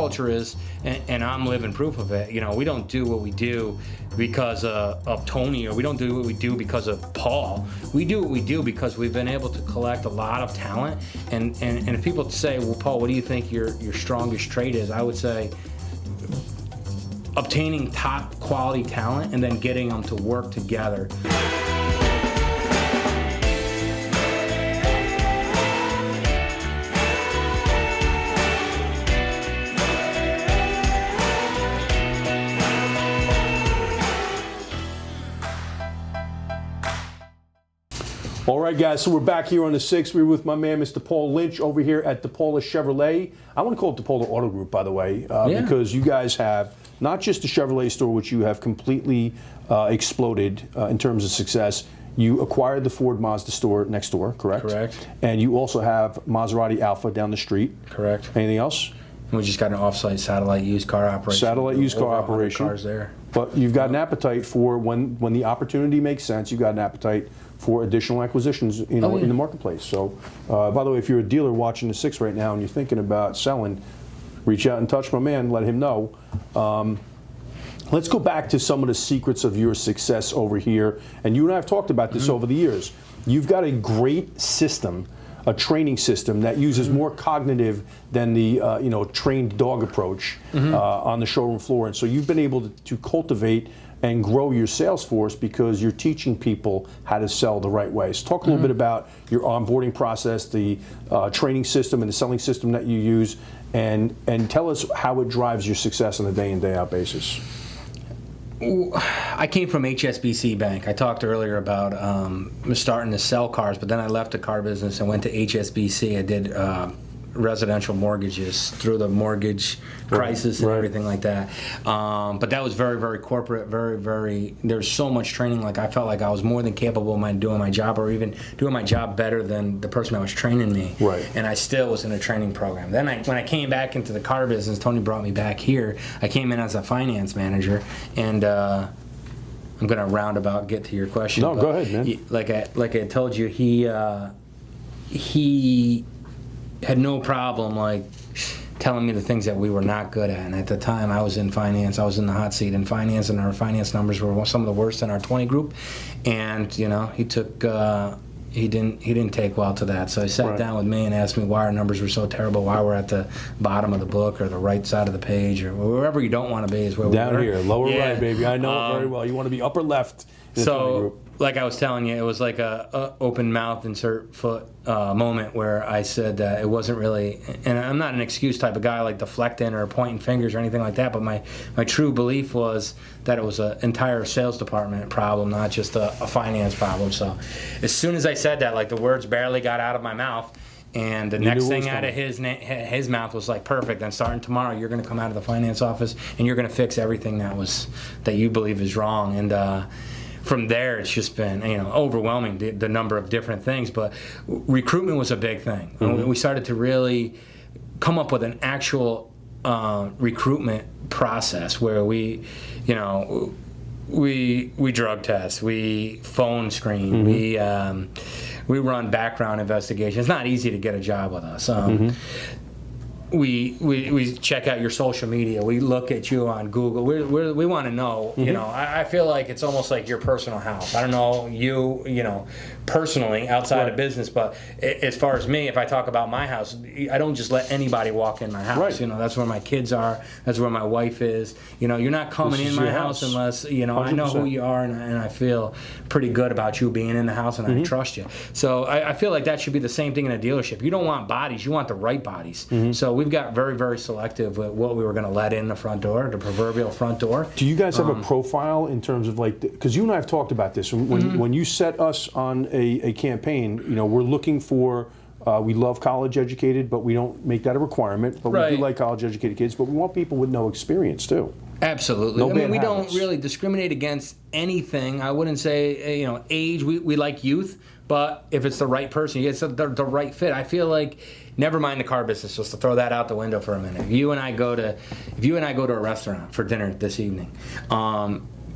culture is, and I'm living proof of it. You know, we don't do what we do because of Tony, or we don't do what we do because of Paul. We do what we do because we've been able to collect a lot of talent. And if people say, well, Paul, what do you think your strongest trait is? I would say obtaining top quality talent and then getting them to work together. All right, guys, so we're back here on the 6th. We're with my man, Mr. Paul Lynch, over here at DePaula Chevrolet. I want to call it DePaula Auto Group, by the way, because you guys have not just the Chevrolet store, which you have completely exploded in terms of success. You acquired the Ford Mazda store next door, correct? Correct. And you also have Maserati Alpha down the street. Correct. Anything else? We just got an off-site satellite used car operation. Satellite used car operation. Cars there. But you've got an appetite for when the opportunity makes sense. You've got an appetite for additional acquisitions, you know, in the marketplace. So, by the way, if you're a dealer watching the 6 right now and you're thinking about selling, reach out and touch my man. Let him know. Let's go back to some of the secrets of your success over here. And you and I have talked about this over the years. You've got a great system, a training system that uses more cognitive than the trained dog approach on the showroom floor. And so you've been able to cultivate and grow your sales force because you're teaching people how to sell the right way. So talk a little bit about your onboarding process, the training system and the selling system that you use, and tell us how it drives your success on a day in, day out basis. I came from HSBC Bank. I talked earlier about starting to sell cars, but then I left the car business and went to HSBC. I did residential mortgages through the mortgage crisis and everything like that. But that was very, very corporate, very, there's so much training. Like, I felt like I was more than capable of doing my job, or even doing my job better than the person that was training me. Right. And I still was in a training program. Then when I came back into the car business, Tony brought me back here. I came in as a finance manager, and I'm going to roundabout get to your question. No, go ahead, man. Like I told you, he had no problem like telling me the things that we were not good at. And at the time, I was in finance. I was in the hot seat in finance, and our finance numbers were some of the worst in our 20 group. And he took he didn't take well to that. So he sat down with me and asked me why our numbers were so terrible, why we're at the bottom of the book or the right side of the page, or wherever you don't want to be is where down we were. Here, lower right, baby. I know it very well. You want to be upper left in the 20 group. Like I was telling you, it was like a open mouth, insert foot moment where I said that it wasn't really, and I'm not an excuse type of guy like deflecting or pointing fingers or anything like that, but my true belief was that it was an entire sales department problem, not just a finance problem. So as soon as I said that, like, the words barely got out of my mouth, and the next thing out of his mouth was like, perfect, then starting tomorrow you're going to come out of the finance office and you're going to fix everything that you believe is wrong. And from there, it's just been overwhelming, the number of different things. But recruitment was a big thing. We started to really come up with an actual recruitment process where we drug test, we phone screen, we run background investigations. It's not easy to get a job with us. We check out your social media. We look at you on Google. We want to know. I feel like it's almost like your personal house. I don't know you personally outside of business, but as far as me, if I talk about my house, I don't just let anybody walk in my house. Right. That's where my kids are. That's where my wife is. You're not coming in my house unless I know who you are, and I feel pretty good about you being in the house, and I trust you. So I feel like that should be the same thing in a dealership. You don't want bodies. You want the right bodies. So we've got very, very selective with what we were going to let in the front door, the proverbial front door. Do you guys have a profile in terms of, like, because you and I have talked about this when you set us on a campaign, we're looking for, we love college educated, but we don't make that a requirement, but we do like college educated kids, but we want people with no experience too. Absolutely. We don't really discriminate against anything. I wouldn't say, age. We like youth, but if it's the right person, it's the right fit. I feel like, never mind the car business, just to throw that out the window for a minute. If you and I go to a restaurant for dinner this evening,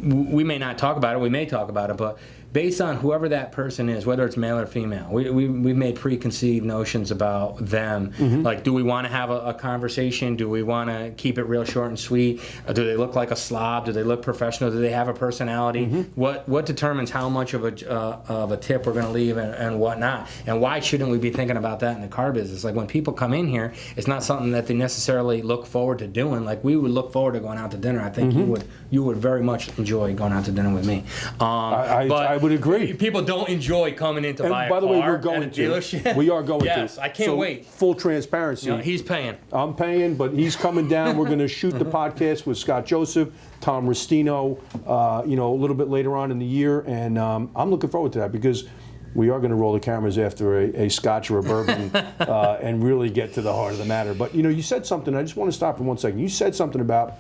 we may not talk about it. We may talk about it, but based on whoever that person is, whether it's male or female, we've made preconceived notions about them. Like, do we want to have a conversation? Do we want to keep it real short and sweet? Do they look like a slob? Do they look professional? Do they have a personality? What determines how much of a tip we're going to leave and whatnot? And why shouldn't we be thinking about that in the car business? Like, when people come in here, it's not something that they necessarily look forward to doing. Like, we would look forward to going out to dinner. I think you would very much enjoy going out to dinner with me. I would agree. People don't enjoy coming in to buy a car. By the way, we're going at a dealership. We are going to. Yes, I can't wait. Full transparency. You know, he's paying. I'm paying, but he's coming down. We're going to shoot the podcast with Scott Joseph, Tom Restino, a little bit later on in the year, and I'm looking forward to that because we are going to roll the cameras after a scotch or a bourbon and really get to the heart of the matter. But you said something. I just want to stop for 1 second. You said something about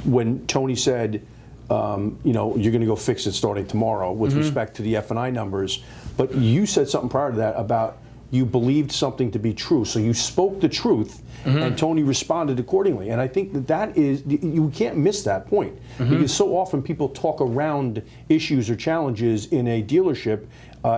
when Tony said, you're going to go fix it starting tomorrow with respect to the F&I numbers. But you said something prior to that about you believed something to be true. So you spoke the truth, and Tony responded accordingly. And I think that is, you can't miss that point. Because so often people talk around issues or challenges in a dealership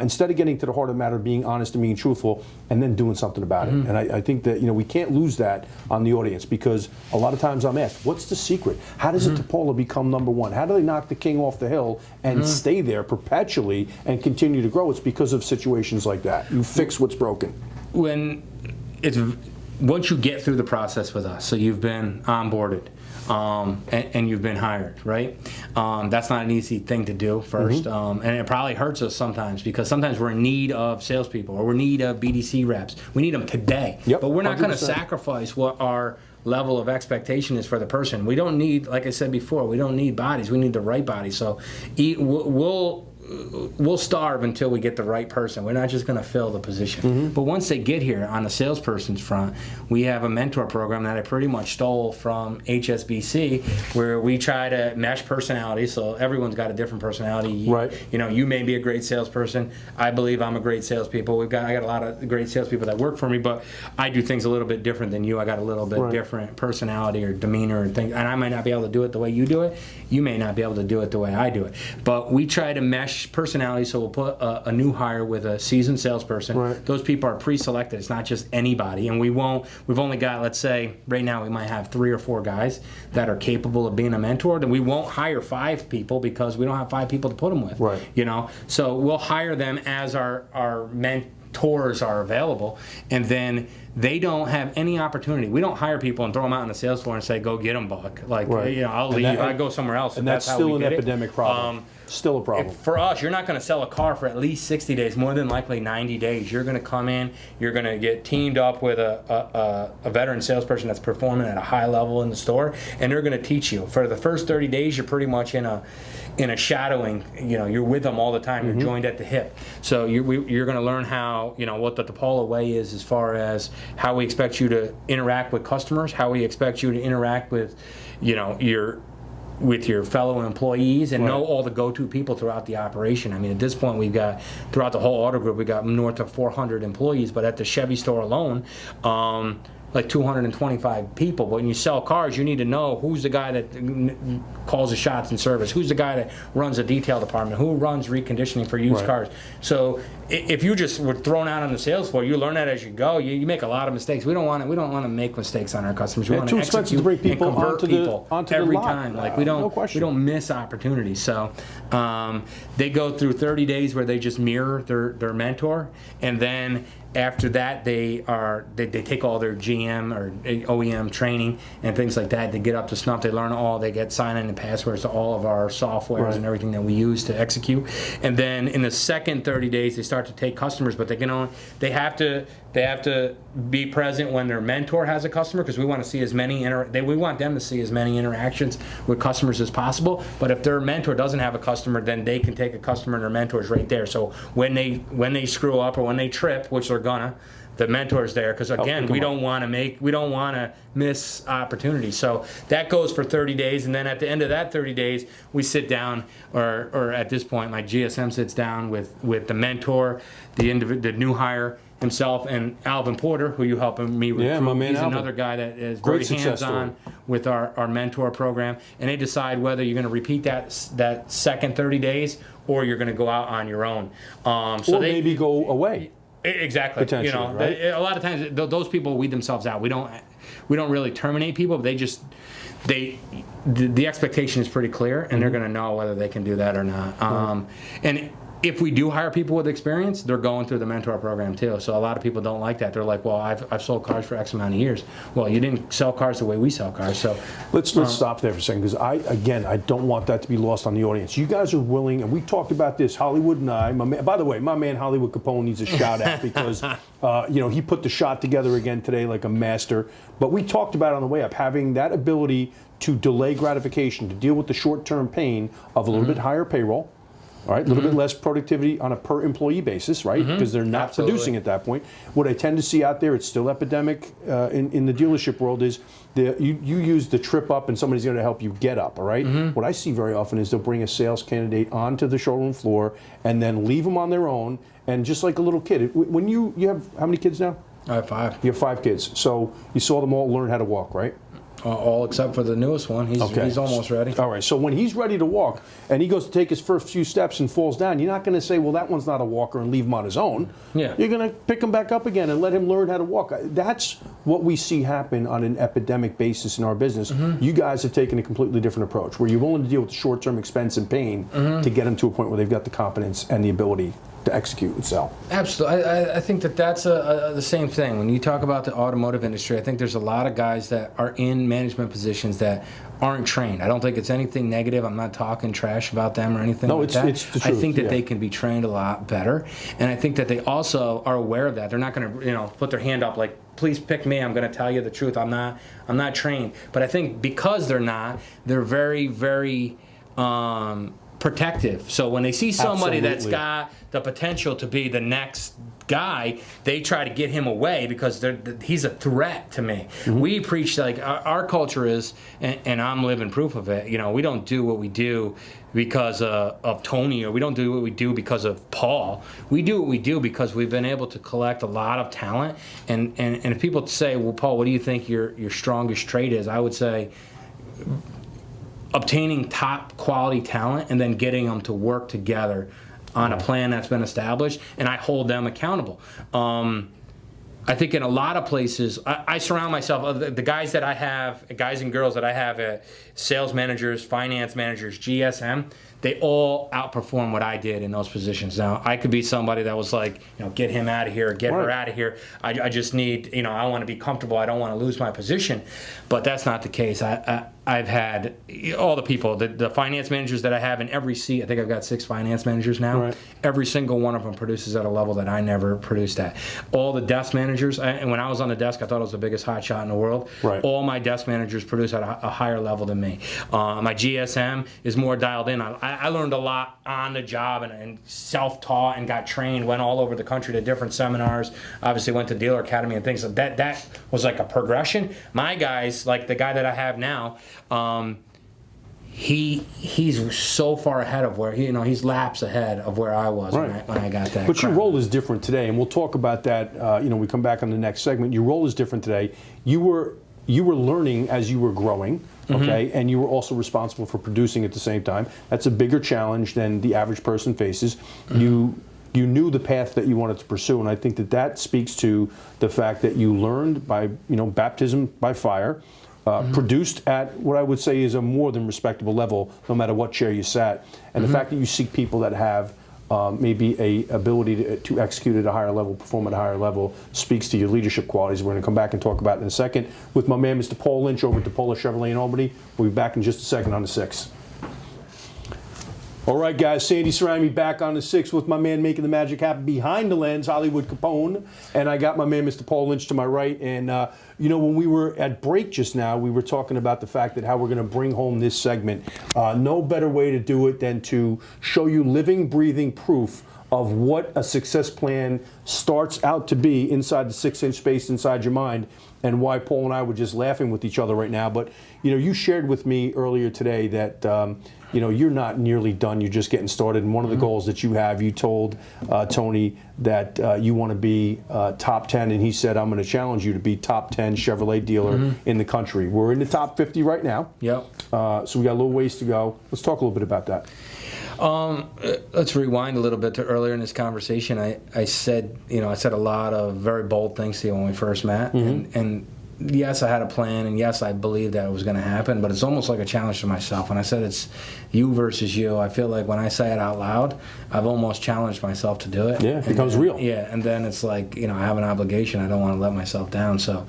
instead of getting to the heart of the matter, being honest and being truthful, and then doing something about it. And I think that we can't lose that on the audience, because a lot of times I'm asked, what's the secret? How does a DePaula become number one? How do they knock the king off the hill and stay there perpetually and continue to grow? It's because of situations like that. You fix what's broken. Once you get through the process with us, so you've been onboarded, and you've been hired, right? That's not an easy thing to do first, and it probably hurts us sometimes, because sometimes we're in need of salespeople, or we're in need of BDC reps. We need them today, but we're not going to sacrifice what our level of expectation is for the person. We don't need, like I said before, we don't need bodies. We need the right bodies. So we'll starve until we get the right person. We're not just going to fill the position. But once they get here, on the salesperson's front, we have a mentor program that I pretty much stole from HSBC, where we try to mesh personalities. So everyone's got a different personality. Right. You may be a great salesperson. I believe I'm a great salespeople. I got a lot of great salespeople that work for me, but I do things a little bit different than you. I got a little bit different personality or demeanor and things, and I might not be able to do it the way you do it. You may not be able to do it the way I do it. But we try to mesh personality, so we'll put a new hire with a seasoned salesperson. Those people are pre-selected. It's not just anybody, and we've only got, let's say right now we might have 3 or 4 guys that are capable of being a mentor. Then we won't hire 5 people because we don't have 5 people to put them with. So we'll hire them as our mentors are available, and then they don't have any opportunity. We don't hire people and throw them out on the sales floor and say, go get them, Buck. I'll leave. I go somewhere else. And that's still an epidemic problem. Still a problem. For us, you're not going to sell a car for at least 60 days, more than likely 90 days. You're going to come in, you're going to get teamed up with a veteran salesperson that's performing at a high level in the store, and they're going to teach you. For the first 30 days, you're pretty much in a shadowing. You're with them all the time. You're joined at the hip. So you're going to learn how, what the DePaula way is, as far as how we expect you to interact with customers, how we expect you to interact with, with your fellow employees, and know all the go-to people throughout the operation. I mean, at this point, we've got, throughout the whole auto group, we've got north of 400 employees, but at the Chevy store alone, like 225 people. But when you sell cars, you need to know who's the guy that calls the shots in service, who's the guy that runs the detail department, who runs reconditioning for used cars. So if you just were thrown out on the sales floor, you learn that as you go. You make a lot of mistakes. We don't want to make mistakes on our customers. We want to execute to bring people and convert people every time. Like we don't miss opportunities. So they go through 30 days where they just mirror their mentor, and then after that, they take all their GM or OEM training and things like that. They get up to snuff. They learn all. They get sign-in and passwords to all of our softwares and everything that we use to execute. And then in the second 30 days, they start to take customers, but they have to be present when their mentor has a customer, because we want to see as many we want them to see as many interactions with customers as possible. But if their mentor doesn't have a customer, then they can take a customer and their mentor's right there. So when they screw up or when they trip, which they're gonna, the mentor's there, because again, we don't want to miss opportunities. So that goes for 30 days, and then at the end of that 30 days, we sit down, or at this point, my GSM sits down with the mentor, the new hire, himself and Alvin Porter, who you helping me recruit. Yeah, my man He's Alvin. another guy that is Great very success hands-on story. with our mentor program, and they decide whether you're going to repeat that second 30 days or you're going to go out on your own. So or maybe go away. Exactly. Potentially, right? A lot of times those people weed themselves out. We don't really terminate people. They just the expectation is pretty clear, and they're going to know whether they can do that or not. And if we do hire people with experience, they're going through the mentor program too. So a lot of people don't like that. They're like, well, I've sold cars for X amount of years. Well, you didn't sell cars the way we sell cars. So let's stop there for a second, because I don't want that to be lost on the audience. You guys are willing, and we talked about this, Hollywood and I. By the way, my man Hollywood Capone needs a shout out because he put the shot together again today like a master. But we talked about on the way up having that ability to delay gratification, to deal with the short-term pain of a little bit higher payroll. All right, a little bit less productivity on a per employee basis, right? Because they're not producing at that point. What I tend to see out there, it's still epidemic in the dealership world, is you use the trip up and somebody's going to help you get up, all right? What I see very often is they'll bring a sales candidate onto the showroom floor and then leave them on their own, and just like a little kid. When you have, how many kids now? I have 5. You have 5 kids. So you saw them all learn how to walk, right? All except for the newest one. He's almost ready. All right, so when he's ready to walk and he goes to take his first few steps and falls down, you're not going to say, well, that one's not a walker, and leave him on his own. Yeah. You're going to pick him back up again and let him learn how to walk. That's what we see happen on an epidemic basis in our business. You guys have taken a completely different approach, where you're willing to deal with the short-term expense and pain to get them to a point where they've got the competence and the ability to execute and sell. Absolutely. I think that's the same thing. When you talk about the automotive industry, I think there's a lot of guys that are in management positions that aren't trained. I don't think it's anything negative. I'm not talking trash about them or anything like that. It's the truth. I think that they can be trained a lot better, and I think that they also are aware of that. They're not going to, put their hand up like, please pick me. I'm going to tell you the truth. I'm not trained. But I think because they're not, they're very, very protective. So when they see somebody that's got the potential to be the next guy, they try to get him away because he's a threat to me. We preach, like, our culture is, and I'm living proof of it, we don't do what we do because of Tony, or we don't do what we do because of Paul. We do what we do because we've been able to collect a lot of talent. And if people say, well, Paul, what do you think your strongest trait is? I would say obtaining top quality talent and then getting them to work together on a plan that's been established, and I hold them accountable. I think in a lot of places, I surround myself, the guys that I have, guys and girls that I have, sales managers, finance managers, GSM, they all outperform what I did in those positions. Now, I could be somebody that was like, get him out of here, get her out of here. I just need, I want to be comfortable. I don't want to lose my position. But that's not the case. I've had all the people, the finance managers that I have in every seat. I think I've got 6 finance managers now. Right. Every single one of them produces at a level that I never produced at. All the desk managers, and when I was on the desk, I thought I was the biggest hotshot in the world. Right. All my desk managers produce at a higher level than me. My GSM is more dialed in. I learned a lot on the job and self-taught and got trained, went all over the country to different seminars, obviously went to Dealer Academy and things like that. That was like a progression. My guys, like the guy that I have now, he's so far ahead of where he's laps ahead of where I was when I got that. But your role is different today, and we'll talk about that. We come back on the next segment. Your role is different today. You were learning as you were growing, okay, and you were also responsible for producing at the same time. That's a bigger challenge than the average person faces. You knew the path that you wanted to pursue, and I think that speaks to the fact that you learned by baptism by fire. Produced at what I would say is a more than respectable level, no matter what chair you sat. And the fact that you seek people that have maybe a ability to execute at a higher level, perform at a higher level, speaks to your leadership qualities. We're going to come back and talk about it in a second with my man, Mr. Paul Lynch, over at DePaula Chevrolet in Albany. We'll be back in just a second on the 6. All right, guys, Sandy Cerami back on the 6 with my man making the magic happen behind the lens, Hollywood Capone. And I got my man, Mr. Paul Lynch, to my right. And, when we were at break just now, we were talking about the fact that how we're going to bring home this segment. No better way to do it than to show you living, breathing proof of what a success plan starts out to be inside the 6-inch space inside your mind, and why Paul and I were just laughing with each other right now. But you shared with me earlier today that you're not nearly done. You're just getting started. And one of the goals that you have, you told Tony that you want to be top 10, and he said, I'm going to challenge you to be top 10 Chevrolet dealer in the country. We're in the top 50 right now. Yep. So we got a little ways to go. Let's talk a little bit about that. Let's rewind a little bit to earlier in this conversation. I said a lot of very bold things to you when we first met, and yes, I had a plan, and yes, I believed that it was going to happen, but it's almost like a challenge to myself. When I said it's you versus you, I feel like when I say it out loud, I've almost challenged myself to do it. Yeah, it becomes real. Yeah, and then it's like, I have an obligation. I don't want to let myself down. So,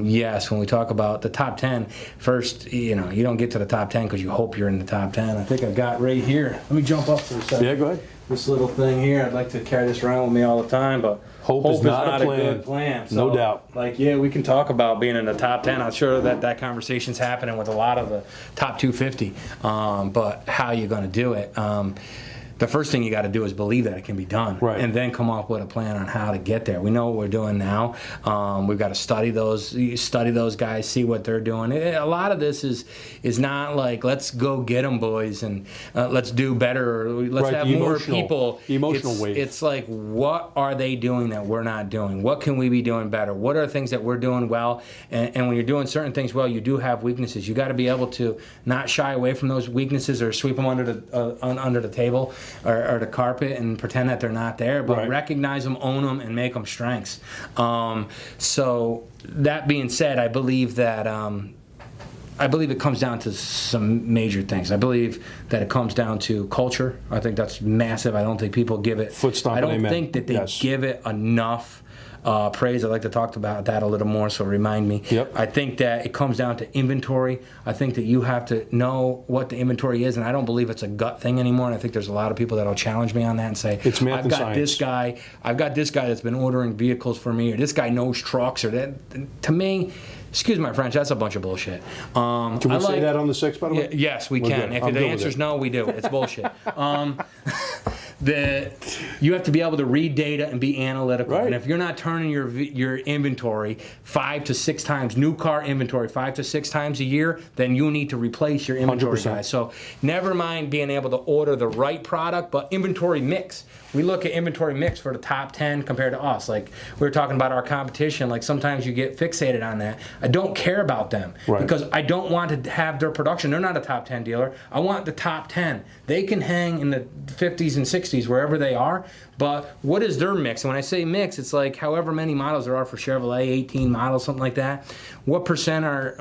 yes, when we talk about the top 10, first, you don't get to the top 10 because you hope you're in the top 10. I think I've got right here. Let me jump up for a second. Yeah, go ahead. This little thing here, I'd like to carry this around with me all the time, but hope is not a good plan. So, no doubt. We can talk about being in the top 10. I'm sure that conversation's happening with a lot of the top 250, but how you going to do it? The first thing you got to do is believe that it can be done, right, and then come up with a plan on how to get there. We know what we're doing now. We've got to study those guys, see what they're doing. A lot of this is not like, let's go get them, boys, and let's do better. Or let's have more people. The emotional wave. It's like, what are they doing that we're not doing? What can we be doing better? What are things that we're doing well? And when you're doing certain things well, you do have weaknesses. You got to be able to not shy away from those weaknesses or sweep them under the table or the carpet and pretend that they're not there, but recognize them, own them, and make them strengths. So that being said, I believe that it comes down to some major things. I believe that it comes down to culture. I think that's massive. I don't think people give it. I don't think that they give it enough praise. I'd like to talk about that a little more, so remind me. Yep. I think that it comes down to inventory. I think that you have to know what the inventory is, and I don't believe it's a gut thing anymore. And I think there's a lot of people that will challenge me on that and say, it's math I've and got science. I've got this guy that's been ordering vehicles for me, or this guy knows trucks, or that. To me, excuse my French, that's a bunch of bullshit. Can we say that on the 6, by the way? Yes, we can. If the answer is no, we do. It's bullshit. You have to be able to read data and be analytical. Right. And if you're not turning your inventory 5 to 6 times, new car inventory 5 to 6 times a year, then you need to replace your inventory, 100%. guys. So never mind being able to order the right product, but inventory mix. We look at inventory mix for the top 10 compared to us. Like we were talking about our competition, like sometimes you get fixated on that. I don't care about them because I don't want to have their production. They're not a top 10 dealer. I want the top 10. They can hang in the 50s and 60s, wherever they are, but what is their mix? And when I say mix, it's like however many models there are for Chevrolet, 18 models, something like that. What percent are,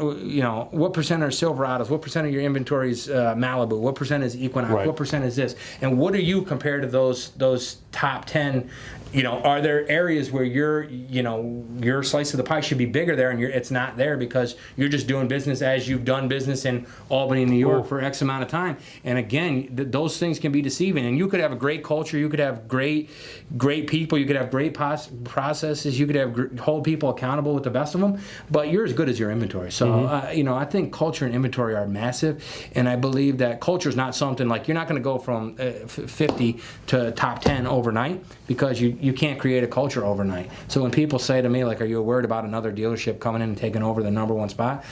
what percent are Silverados? What percent of your inventory is Malibu? What percent is Equinox? What percent is this? And what are you compared to those top 10? Are there areas where your slice of the pie should be bigger there, and it's not there because you're just doing business as you've done business in Albany, New York for X amount of time? And again, those things can be deceiving. And you could have a great culture, you could have great people, you could have great processes, you could hold people accountable with the best of them, but you're as good as your inventory. So, I think culture and inventory are massive, and I believe that culture is not something like you're not going to go from 50 to top 10 overnight because you can't create a culture overnight. So when people say to me, like, are you worried about another dealership coming in and taking over the number 1 spot?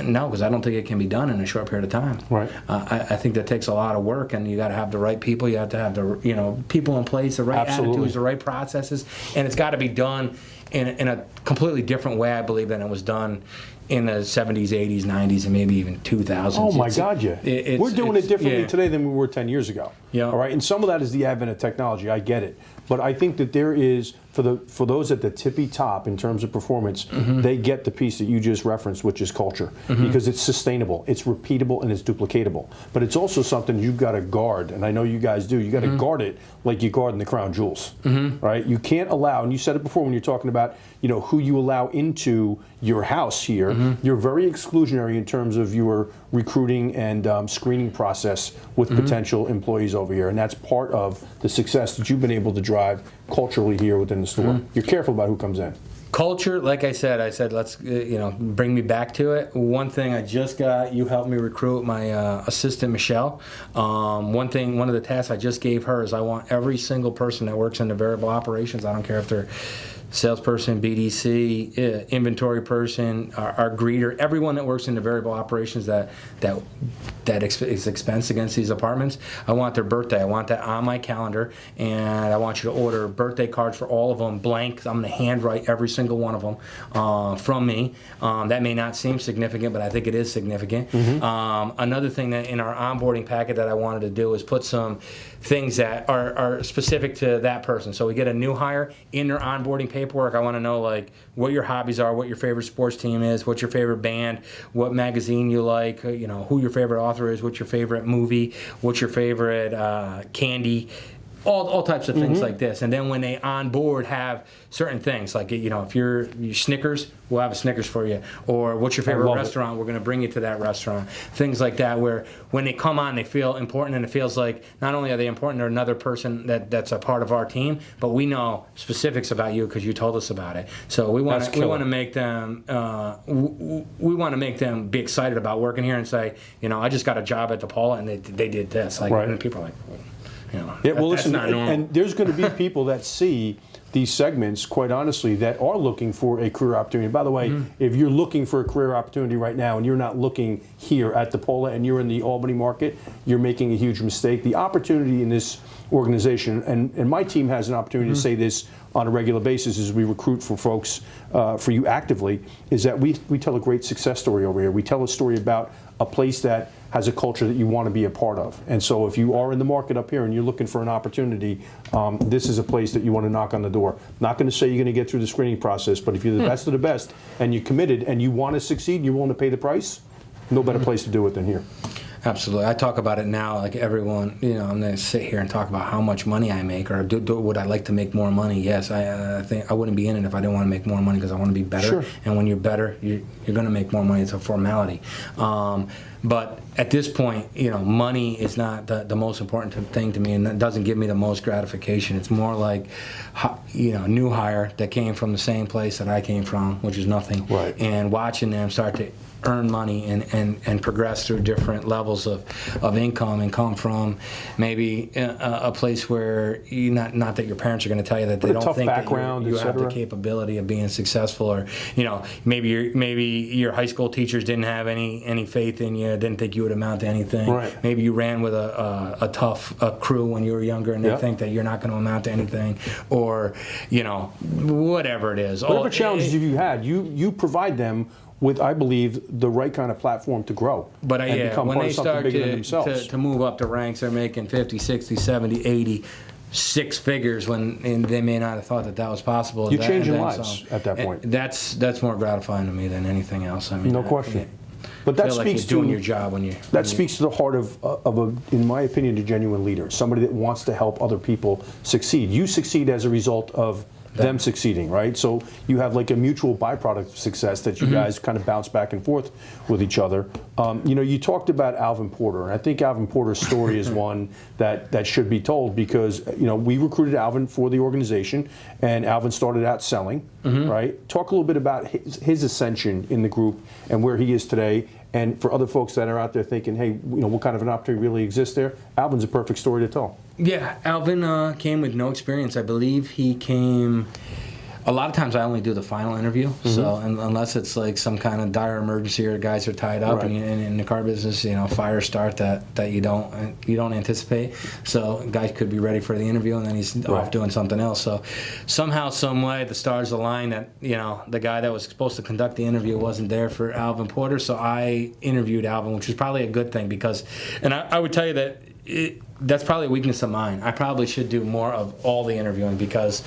No, because I don't think it can be done in a short period of time. Right. I think that takes a lot of work, and you got to have the right people. You have to have the people in place, the right attitudes, the right processes, and it's got to be done in a completely different way, I believe, than it was done in the 70s, 80s, 90s, and maybe even 2000s. Oh my God, yeah. We're doing it differently today than we were 10 years ago. Yeah. All right, and some of that is the advent of technology. I get it, but I think that there is for those at the tippy top in terms of performance, they get the piece that you just referenced, which is culture, because it's sustainable, it's repeatable, and it's duplicatable. But it's also something you've got to guard, and I know you guys do. You got to guard it like you guard in the crown jewels, right? You can't allow, and you said it before when you're talking about who you allow into your house here. You're very exclusionary in terms of your recruiting and screening process with potential employees over here, and that's part of the success that you've been able to drive culturally here within the store. You're careful about who comes in. Culture, like I said, let's bring me back to it. One thing I just got, you helped me recruit my assistant Michelle. One of the tasks I just gave her is I want every single person that works in the variable operations. I don't care if they're salesperson, BDC, inventory person, our greeter, everyone that works in the variable operations that is expense against these apartments. I want their birthday. I want that on my calendar, and I want you to order birthday cards for all of them, blank. I'm going to handwrite every single one of them from me. That may not seem significant, but I think it is significant. Another thing that in our onboarding packet that I wanted to do is put some things that are specific to that person. So we get a new hire in their onboarding paperwork. I want to know like what your hobbies are, what your favorite sports team is, what's your favorite band, what magazine you like, who your favorite author is, what's your favorite movie, what's your favorite candy. All types of things like this. And then when they on board have certain things, like, if you're Snickers, we'll have a Snickers for you. Or what's your favorite restaurant, we're going to bring you to that restaurant. Things like that, where when they come on, they feel important, and it feels like not only are they important, they're another person that's a part of our team, but we know specifics about you because you told us about it. So we want to make them we want to make them be excited about working here and say, I just got a job at DePaula and they did this. Like, and people are like, listen, and there's going to be people that see these segments, quite honestly, that are looking for a career opportunity. By the way, if you're looking for a career opportunity right now and you're not looking here at DePaula and you're in the Albany market, you're making a huge mistake. The opportunity in this organization, and my team has an opportunity to say this on a regular basis as we recruit for folks, for you actively, is that we tell a great success story over here. We tell a story about a place that has a culture that you want to be a part of. And so if you are in the market up here and you're looking for an opportunity, this is a place that you want to knock on the door. Not going to say you're going to get through the screening process, but if you're the best of the best and you're committed and you want to succeed and you're willing to pay the price, no better place to do it than here. Absolutely. I talk about it now, like everyone, I'm going to sit here and talk about how much money I make, or would I like to make more money? Yes, I think I wouldn't be in it if I didn't want to make more money, because I want to be better. Sure. And when you're better, you're going to make more money. It's a formality. But at this point, money is not the most important thing to me, and that doesn't give me the most gratification. It's more like, new hire that came from the same place that I came from, which is nothing. Right. And watching them start to earn money and progress through different levels of income and come from maybe a place where not that your parents are going to tell you that they don't think that you have the capability of being successful, or maybe your high school teachers didn't have any faith in you, didn't think you would amount to anything. Right. Maybe you ran with a tough crew when you were younger and they think that you're not going to amount to anything, or whatever it is. Whatever challenges you had, you provide them with, I believe, the right kind of platform to grow. But when they start to move up the ranks, they're making 50, 60, 70, 80, six figures when they may not have thought that was possible. You're changing lives at that point. That's more gratifying to me than anything else. I mean, no question. But that speaks to doing your job when you. That speaks to the heart of in my opinion, a genuine leader, somebody that wants to help other people succeed. You succeed as a result of them succeeding, right? So you have like a mutual byproduct of success that you guys kind of bounce back and forth with each other. You talked about Alvin Porter, and I think Alvin Porter's story is one that should be told, because we recruited Alvin for the organization, and Alvin started out selling, right? Talk a little bit about his ascension in the group and where he is today. And for other folks that are out there thinking, hey, what kind of an opportunity really exists there, Alvin's a perfect story to tell. Yeah, Alvin came with no experience. I believe he came. A lot of times I only do the final interview, so unless it's like some kind of dire emergency or guys are tied up, and in the car business, fire start that you don't anticipate. So guy could be ready for the interview and then he's off doing something else. So somehow, some way, the stars aligned that the guy that was supposed to conduct the interview wasn't there for Alvin Porter. So I interviewed Alvin, which was probably a good thing, because, and I would tell you that that's probably a weakness of mine. I probably should do more of all the interviewing, because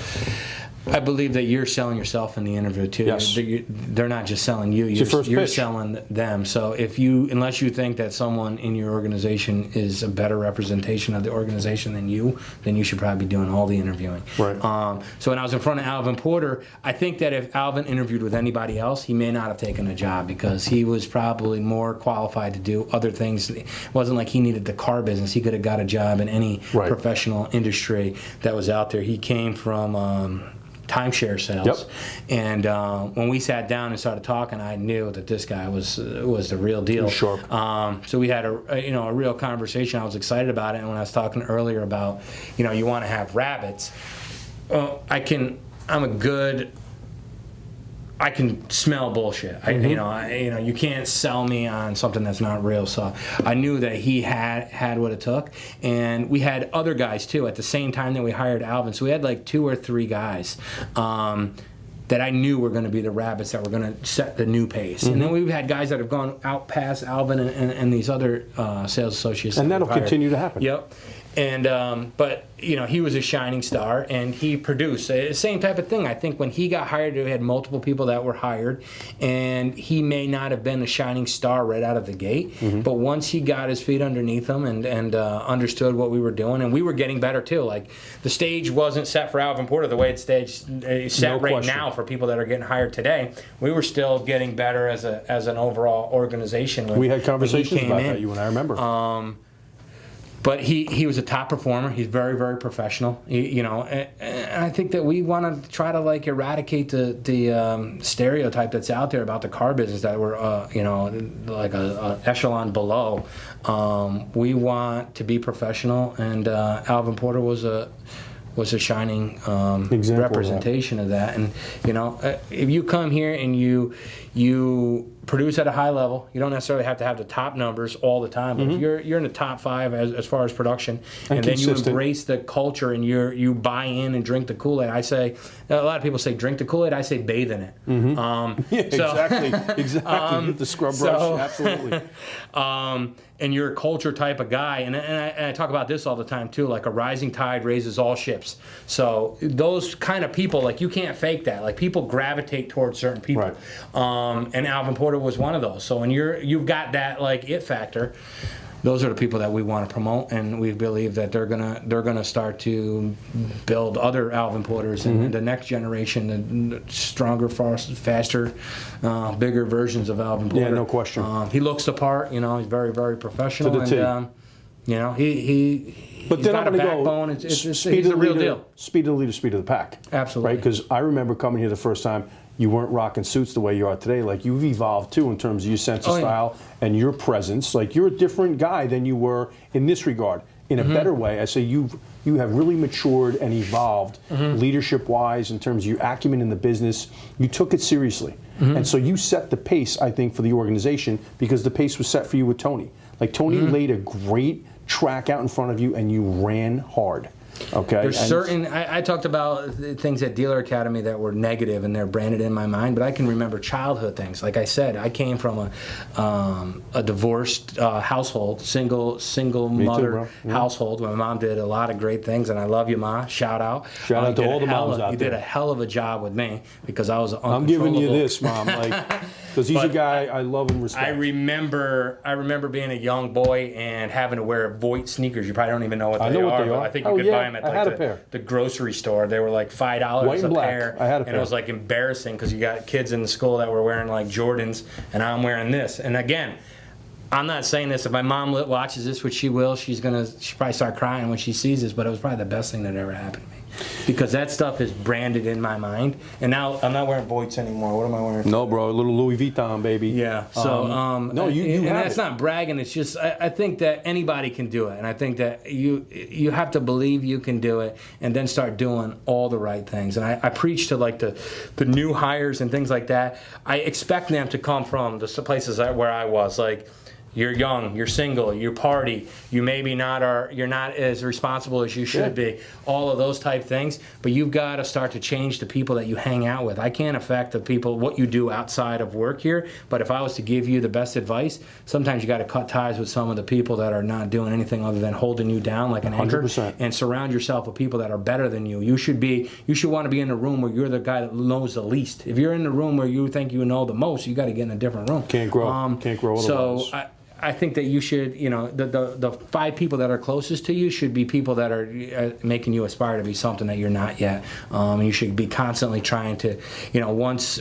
I believe that you're selling yourself in the interview too. Yes. They're not just selling you. You're selling them. So unless you think that someone in your organization is a better representation of the organization than you should probably be doing all the interviewing. Right. So when I was in front of Alvin Porter, I think that if Alvin interviewed with anybody else, he may not have taken a job, because he was probably more qualified to do other things. It wasn't like he needed the car business. He could have got a job in any professional industry that was out there. He came from timeshare sales. And when we sat down and started talking, I knew that this guy was the real deal. Sharp. So we had a real conversation. I was excited about it. And when I was talking earlier about, you want to have rabbits, I can smell bullshit. You can't sell me on something that's not real. So I knew that he had what it took, and we had other guys too at the same time that we hired Alvin. So we had like 2 or 3 guys that I knew were going to be the rabbits that were going to set the new pace. And then we've had guys that have gone out past Alvin and these other sales associates. And that'll continue to happen. Yep. And but he was a shining star, and he produced the same type of thing. I think when he got hired, we had multiple people that were hired, and he may not have been a shining star right out of the gate, but once he got his feet underneath him and understood what we were doing, and we were getting better too. Like the stage wasn't set for Alvin Porter the way it's set right now for people that are getting hired today. We were still getting better as an overall organization. We had conversations about that, you and I remember. But he was a top performer. He's very, very professional. And I think that we want to try to eradicate the stereotype that's out there about the car business that we're like a echelon below. We want to be professional, and Alvin Porter was a shining representation of that. And if you come here and you produce at a high level, you don't necessarily have to have the top numbers all the time, but if you're in the top 5 as far as production, and then you embrace the culture and you buy in and drink the Kool-Aid. I say, a lot of people say drink the Kool-Aid, I say bathe in it. Exactly. The scrub brush, absolutely. And you're a culture type of guy, and I talk about this all the time too, like a rising tide raises all ships. So those kind of people, you can't fake that. Like people gravitate towards certain people. Right. And Alvin Porter was one of those. So when you've got that it factor, those are the people that we want to promote, and we believe that they're gonna start to build other Alvin Porters in the next generation, the stronger, faster, bigger versions of Alvin Porter. Yeah, no question. He looks the part. He's very, very professional, to the T. and But he's then got I'm a going to backbone. go He's the real deal. Speed of the leader, speed of the pack. Absolutely. Right? Because I remember coming here the first time, you weren't rocking suits the way you are today. You've evolved too in terms of your sense of style and your presence. You're a different guy than you were in this regard. In a better way, I say you have really matured and evolved leadership-wise in terms of your acumen in the business. You took it seriously. And so you set the pace, I think, for the organization because the pace was set for you with Tony. Tony laid a great track out in front of you and you ran hard. Okay. There's certain. I talked about things at Dealer Academy that were negative and they're branded in my mind, but I can remember childhood things. Like I said, I came from a divorced household, single mother household. My mom did a lot of great things, and I love you, Ma. Shout out. Shout out to all the moms out there. You did a hell of a job with me because I was I'm giving you this, Mom. Because he's a guy I love and respect. I remember being a young boy and having to wear Voigt sneakers. You probably don't even know what they are. I think you could buy them at the grocery store. They were like $5 a pair. I had a pair. And it was embarrassing because you got kids in the school that were wearing Jordans, and I'm wearing this. And again, I'm not saying this. If my mom watches this, which she will, she'll probably start crying when she sees this. But it was probably the best thing that ever happened to me. Because that stuff is branded in my mind, and now I'm not wearing Voigts anymore. What am I wearing? No, bro, a little Louis Vuitton, baby. Yeah. So, no, you and have that's it. not bragging. It's just I think that anybody can do it, and I think that you have to believe you can do it, and then start doing all the right things. And I preach to the new hires and things like that. I expect them to come from the places where I was You're young, you're single, you party, you maybe you're not as responsible as you should be, all of those type things, but you've got to start to change the people that you hang out with. I can't affect the people, what you do outside of work here, but if I was to give you the best advice, sometimes you got to cut ties with some of the people that are not doing anything other than holding you down like an anchor, 100%. And surround yourself with people that are better than you. You should want to be in a room where you're the guy that knows the least. If you're in the room where you think you know the most, you got to get in a different room. Can't grow otherwise. So I think that you should, the 5 people that are closest to you should be people that are making you aspire to be something that you're not yet. And you should be constantly trying to,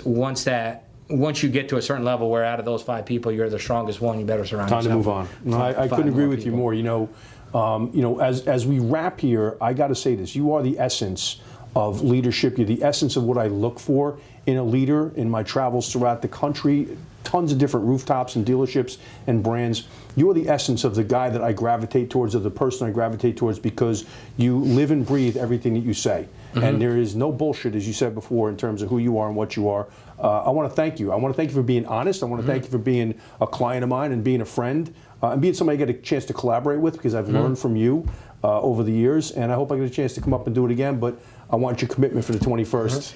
once you get to a certain level where out of those 5 people you're the strongest one, you better surround yourself. Time to move on. No, I couldn't agree with you more. As we wrap here, I got to say this: you are the essence of leadership. You're the essence of what I look for in a leader in my travels throughout the country. Tons of different rooftops and dealerships and brands. You're the essence of the guy that I gravitate towards, of the person I gravitate towards, because you live and breathe everything that you say. And there is no bullshit, as you said before, in terms of who you are and what you are. I want to thank you. I want to thank you for being honest. I want to thank you for being a client of mine and being a friend and being somebody I get a chance to collaborate with, because I've learned from you over the years. And I hope I get a chance to come up and do it again. But I want your commitment for the 21st.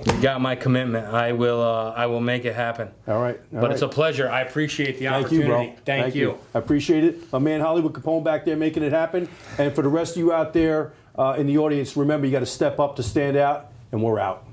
You got my commitment. I will make it happen. All right. But it's a pleasure. I appreciate the opportunity. Thank you, bro. Thank you. I appreciate it. My man Hollywood Capone back there making it happen. And for the rest of you out there in the audience, remember, you got to step up to stand out, and we're out.